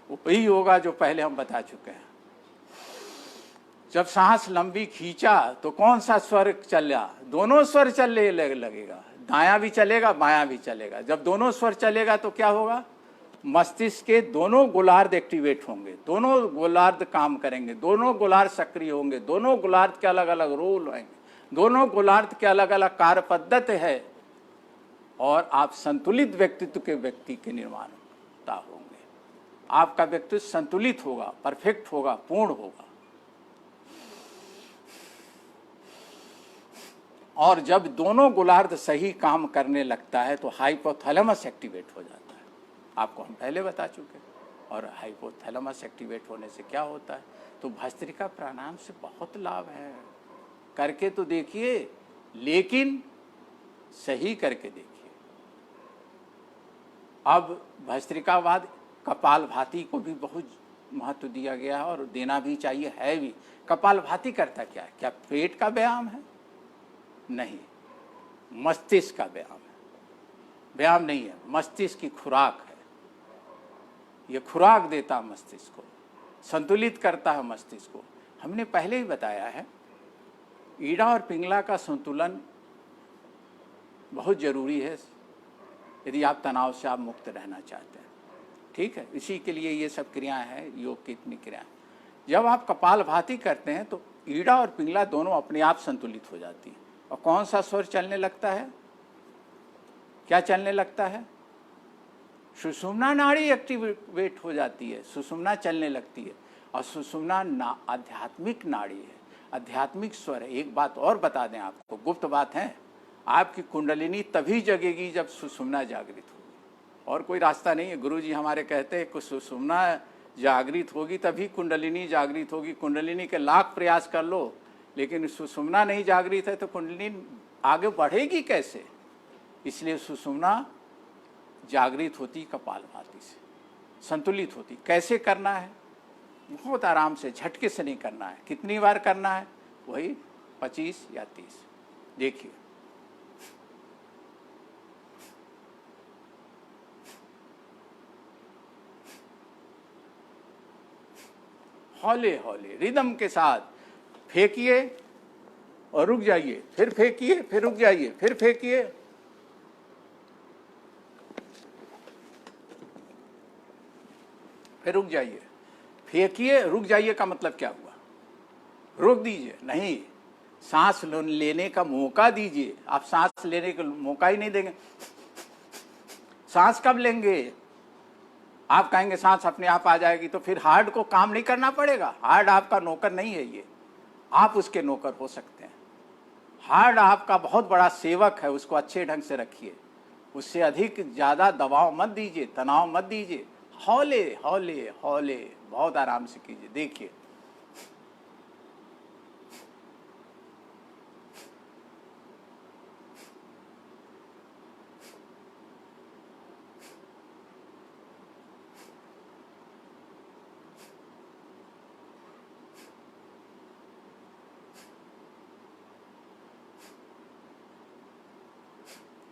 वही होगा जो पहले हम बता चुके हैं। जब सांस लंबी खींचा तो कौन सा स्वर चला? दोनों स्वर चलने लगेगा, दायां भी चलेगा बायां भी चलेगा। जब दोनों स्वर चलेगा तो क्या होगा? मस्तिष्क के दोनों गोलार्ध एक्टिवेट होंगे, दोनों गोलार्ध काम करेंगे, दोनों गोलार्ध सक्रिय होंगे, दोनों गोलार्ध के अलग अलग रोल होंगे, दोनों गोलार्ध के अलग अलग कार्य पद्धति है, और आप संतुलित व्यक्तित्व के व्यक्ति के निर्माणता होंगे। आपका व्यक्तित्व संतुलित होगा, परफेक्ट होगा, पूर्ण होगा। और जब दोनों गोलार्ध सही काम करने लगता है तो हाइपोथैलेमस एक्टिवेट हो जाता है। आपको हम पहले बता चुके। और हाइपोथैलेमस एक्टिवेट होने से क्या होता है? तो भस्त्रिका प्राणायाम से बहुत लाभ है। करके तो देखिए, लेकिन सही करके देखिए। अब भस्त्रिकावाद कपालभाति को भी बहुत महत्व दिया गया है और देना भी चाहिए, है भी। कपालभाति करता क्या है? क्या पेट का व्यायाम है? नहीं, मस्तिष्क का व्यायाम है। व्यायाम नहीं है, मस्तिष्क की खुराक है। ये खुराक देता है मस्तिष्क को, संतुलित करता है मस्तिष्क को। हमने पहले ही बताया है, ईड़ा और पिंगला का संतुलन बहुत जरूरी है यदि आप तनाव से आप मुक्त रहना चाहते हैं। ठीक है, इसी के लिए ये सब क्रियाएं हैं, योग की इतनी क्रियाएं। जब आप कपालभाति करते हैं तो ईड़ा और पिंगला दोनों अपने आप संतुलित हो जाती है। और कौन सा स्वर चलने लगता है? क्या चलने लगता है? सुषुम्ना नाड़ी एक्टिवेट हो जाती है, सुषुम्ना चलने लगती है। और सुषुम्ना आध्यात्मिक नाड़ी है, आध्यात्मिक स्वर है। एक बात और बता दें आपको, गुप्त बात है, आपकी कुंडलिनी तभी जगेगी जब सुषुम्ना जागृत होगी, और कोई रास्ता नहीं है। गुरुजी हमारे कहते हैं कि सुषुम्ना जागृत होगी तभी कुंडलिनी जागृत होगी। कुंडलिनी के लाख प्रयास कर लो, लेकिन सुषुम्ना नहीं जागृत है तो कुंडलिनी आगे बढ़ेगी कैसे? इसलिए सुषुम्ना जागृत होती कपालभाति से, संतुलित होती। कैसे करना है? बहुत आराम से, झटके से नहीं करना है। कितनी बार करना है? वही 25 या 30। देखिए, हौले हौले रिदम के साथ फेंकिए और रुक जाइए, फिर फेंकिए, फिर रुक जाइए, फिर फेंकिए। फिर रुक जाइए, फेंकिए, रुक जाइए का मतलब क्या हुआ? रोक दीजिए नहीं, सांस लेने का मौका दीजिए। आप सांस लेने का मौका ही नहीं देंगे, सांस कब लेंगे? आप कहेंगे सांस अपने आप आ जाएगी, तो फिर हार्ट को काम नहीं करना पड़ेगा। हार्ट आपका नौकर नहीं है, ये आप उसके नौकर हो सकते हैं। हार्ट आपका बहुत बड़ा सेवक है, उसको अच्छे ढंग से रखिए। उससे अधिक ज़्यादा दबाव मत दीजिए, तनाव मत दीजिए। हौले हौले हौले बहुत आराम से कीजिए। देखिए,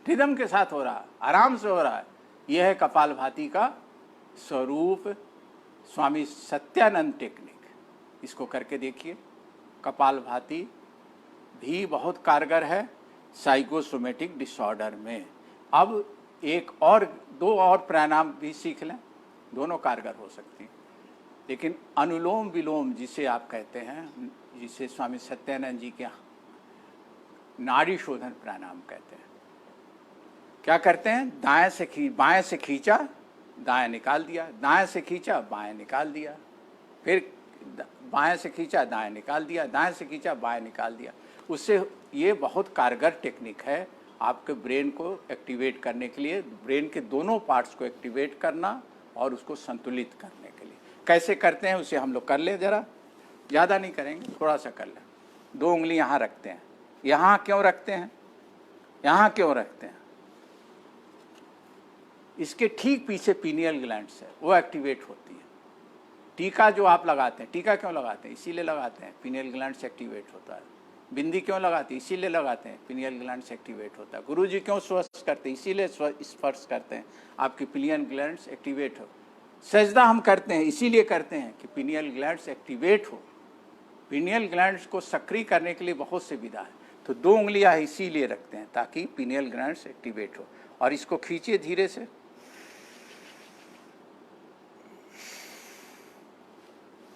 रिदम के साथ हो रहा है, आराम से हो रहा है। यह है कपालभाति का स्वरूप, स्वामी सत्यानंद टेक्निक। इसको करके देखिए। कपालभाति भी बहुत कारगर है साइकोसोमेटिक डिसऑर्डर में। अब एक और दो और प्राणायाम भी सीख लें, दोनों कारगर हो सकती हैं। लेकिन अनुलोम विलोम जिसे आप कहते हैं, जिसे स्वामी सत्यानंद जी के नाड़ी शोधन प्राणायाम कहते हैं। क्या करते हैं? बाएं से खींचा, दाएं निकाल दिया, दाएं से खींचा, बाएं निकाल दिया, फिर बाएं से खींचा, दाएं निकाल दिया, दाएं से खींचा, बाएं निकाल दिया। उससे ये बहुत कारगर टेक्निक है आपके ब्रेन को एक्टिवेट करने के लिए, ब्रेन के दोनों पार्ट्स को एक्टिवेट करना और उसको संतुलित करने के लिए। कैसे करते हैं उसे हम लोग कर लें, ज़रा ज़्यादा नहीं करेंगे, थोड़ा सा कर लें। 2 उंगली यहाँ रखते हैं। यहाँ क्यों रखते हैं? यहाँ क्यों रखते हैं? इसके ठीक पीछे पीनियल ग्लैंड्स है, वो एक्टिवेट होती है। टीका जो आप लगाते हैं, टीका क्यों लगाते हैं? इसीलिए लगाते हैं पिनियल ग्लैंड से एक्टिवेट होता है। बिंदी क्यों लगाते हैं? इसीलिए लगाते हैं, पिनियल ग्लैंड से एक्टिवेट होता है। गुरुजी क्यों स्पर्श करते हैं? इसीलिए स्पर्श करते हैं, आपकी पिनियल ग्लैंड एक्टिवेट हो। सजदा हम करते हैं इसीलिए करते हैं कि पिनियल ग्लैंड एक्टिवेट हो। पिनियल ग्लैंड को सक्रिय करने के लिए बहुत से विधा है, तो 2 उंगलियां इसीलिए रखते हैं ताकि पिनियल ग्लैंड एक्टिवेट हो। और इसको खींचिए धीरे से,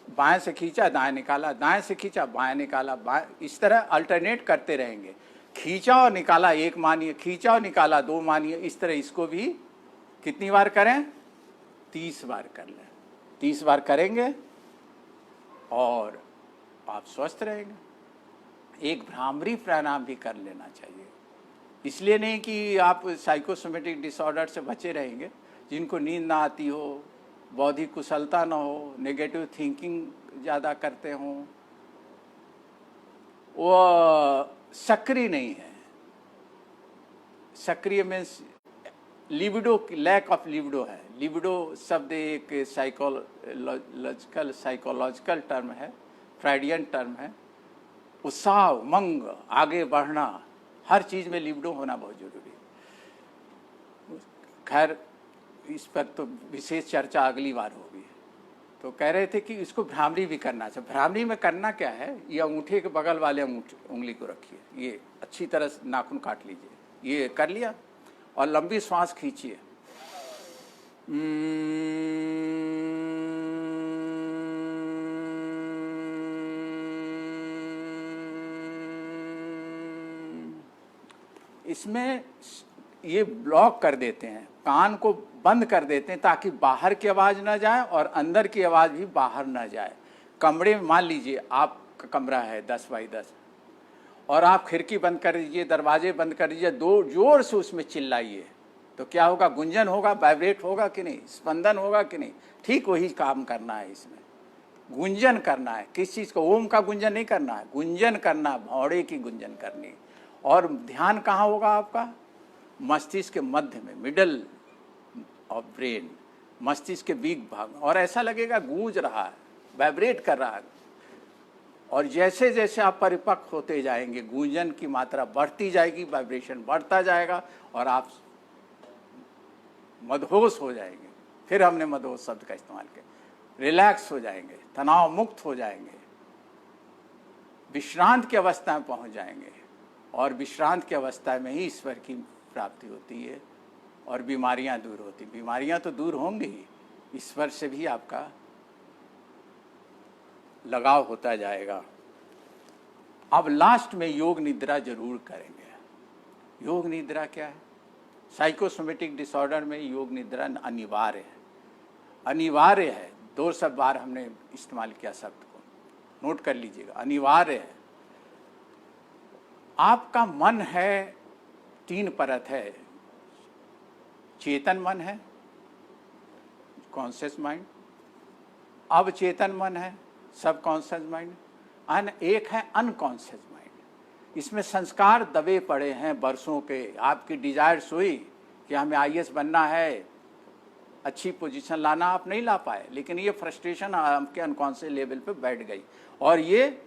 बाएं से खींचा दाएं निकाला, दाएं से खींचा बाएं निकाला, बाएं, इस तरह अल्टरनेट करते रहेंगे। खींचा और निकाला 1 मानिए, खींचा और निकाला 2 मानिए, इस तरह इसको भी कितनी बार करें? 30 बार कर लें। 30 बार करेंगे और आप स्वस्थ रहेंगे। एक भ्रामरी प्राणायाम भी कर लेना चाहिए, इसलिए नहीं कि आप साइकोसोमेटिक डिसऑर्डर से बचे रहेंगे। जिनको नींद ना आती हो, बौद्धिक कुशलता ना हो, नेगेटिव थिंकिंग ज़्यादा करते हों, वो सक्रिय नहीं है। सक्रिय means libido, lack of libido है। लिबिडो शब्द एक साइकोलॉजिकल टर्म है, फ्राइडियन टर्म है। उत्साह, उमंग, आगे बढ़ना, हर चीज़ में लिबिडो होना बहुत जरूरी है। खैर इस पर तो विशेष चर्चा अगली बार होगी। तो कह रहे थे कि इसको भ्रामरी भी करना चाहिए। भ्रामरी में करना क्या है? ये अंगूठे के बगल वाले उंगली को रखिए, ये अच्छी तरह से नाखून काट लीजिए, ये कर लिया और लंबी श्वास खींचिए। इसमें ये ब्लॉक कर देते हैं, कान को बंद कर देते हैं ताकि बाहर की आवाज़ ना जाए और अंदर की आवाज़ भी बाहर ना जाए। कमरे में मान लीजिए आपका कमरा है 10 बाई 10 और आप खिड़की बंद कर दीजिए, दरवाजे बंद कर दीजिए, 2 जोर से उसमें चिल्लाइए, तो क्या होगा? गुंजन होगा, वाइब्रेट होगा कि नहीं, स्पंदन होगा कि नहीं? ठीक वही काम करना है इसमें, गुंजन करना है। किस चीज़ को? ओम का गुंजन नहीं करना है, गुंजन करना, भौड़े की गुंजन करनी। और ध्यान कहाँ होगा आपका? मस्तिष्क के मध्य में, मिडल ऑफ ब्रेन, मस्तिष्क के बीच भाग में। और ऐसा लगेगा गूंज रहा है, वाइब्रेट कर रहा है। और जैसे जैसे आप परिपक्व होते जाएंगे, गूंजन की मात्रा बढ़ती जाएगी, वाइब्रेशन बढ़ता जाएगा और आप मदहोश हो जाएंगे। फिर हमने मदहोश शब्द का इस्तेमाल किया। रिलैक्स हो जाएंगे, तनाव मुक्त हो जाएंगे, विश्रांत की अवस्था में पहुंच जाएंगे। और विश्रांत की अवस्था में ही ईश्वर की प्राप्ति होती है और बीमारियां दूर होती। बीमारियां तो दूर होंगी ही, ईश्वर से भी आपका लगाव होता जाएगा। अब लास्ट में योग निद्रा जरूर करेंगे। योग निद्रा क्या है? साइकोसोमेटिक डिसऑर्डर में योग निद्रा अनिवार्य है, अनिवार्य है। 2 बार हमने इस्तेमाल किया शब्द को, नोट कर लीजिएगा, अनिवार्य है। आपका मन है 3 परत है। चेतन मन है, कॉन्शियस माइंड, अवचेतन मन है, सब कॉन्शियस माइंड, एक है अनकॉन्शियस माइंड। इसमें संस्कार दबे पड़े हैं वर्षों के। आपकी डिजायर्स हुई कि हमें IAS बनना है, अच्छी पोजीशन लाना, आप नहीं ला पाए, लेकिन ये फ्रस्ट्रेशन आपके अनकॉन्शियस लेवल पे बैठ गई और ये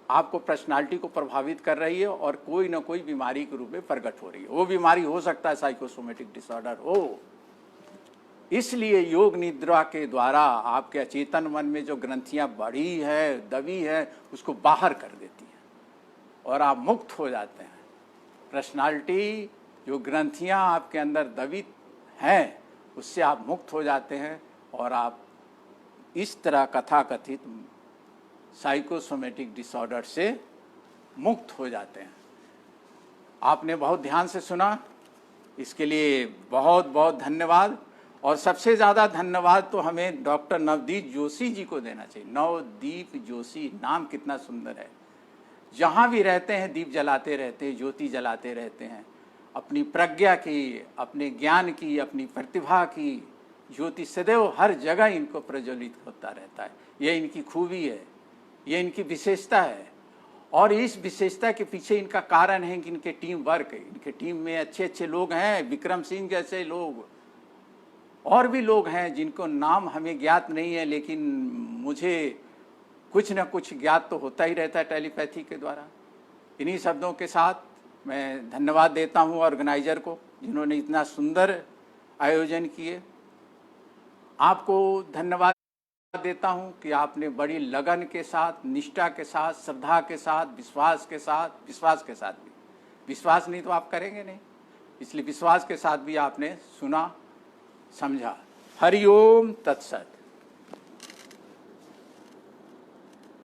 आपको पर्सनालिटी को प्रभावित कर रही है और कोई ना कोई बीमारी के रूप में प्रकट हो रही है। वो बीमारी हो सकता है साइकोसोमेटिक डिसऑर्डर हो। इसलिए योग निद्रा के द्वारा आपके अचेतन मन में जो ग्रंथियां बढ़ी है, दबी है, उसको बाहर कर देती है और आप मुक्त हो जाते हैं। पर्सनालिटी, जो ग्रंथियां आपके अंदर दबी हैं, उससे आप मुक्त हो जाते हैं और आप इस तरह कथाकथित साइकोसोमेटिक डिसऑर्डर से मुक्त हो जाते हैं। आपने बहुत ध्यान से सुना, इसके लिए बहुत बहुत धन्यवाद। और सबसे ज़्यादा धन्यवाद तो हमें डॉक्टर नवदीप जोशी जी को देना चाहिए। नवदीप जोशी, नाम कितना सुंदर है। जहाँ भी रहते हैं दीप जलाते रहते हैं, ज्योति जलाते रहते हैं। अपनी प्रज्ञा की, अपने ज्ञान की, अपनी प्रतिभा की ज्योति सदैव हर जगह इनको प्रज्वलित होता रहता है। ये इनकी खूबी है, ये इनकी विशेषता है। और इस विशेषता के पीछे इनका कारण है कि इनके टीम वर्क है। इनके टीम में अच्छे अच्छे लोग हैं, विक्रम सिंह जैसे लोग, और भी लोग हैं जिनको नाम हमें ज्ञात नहीं है, लेकिन मुझे कुछ न कुछ ज्ञात तो होता ही रहता है टेलीपैथी के द्वारा। इन्हीं शब्दों के साथ मैं धन्यवाद देता हूँ ऑर्गेनाइजर को, जिन्होंने इतना सुंदर आयोजन किए। आपको धन्यवाद देता हूं कि आपने बड़ी लगन के साथ, निष्ठा के साथ, श्रद्धा के साथ, विश्वास भी, विश्वास नहीं तो आप करेंगे नहीं, इसलिए विश्वास के साथ भी आपने सुना, समझा। हरि ओम तत्सत।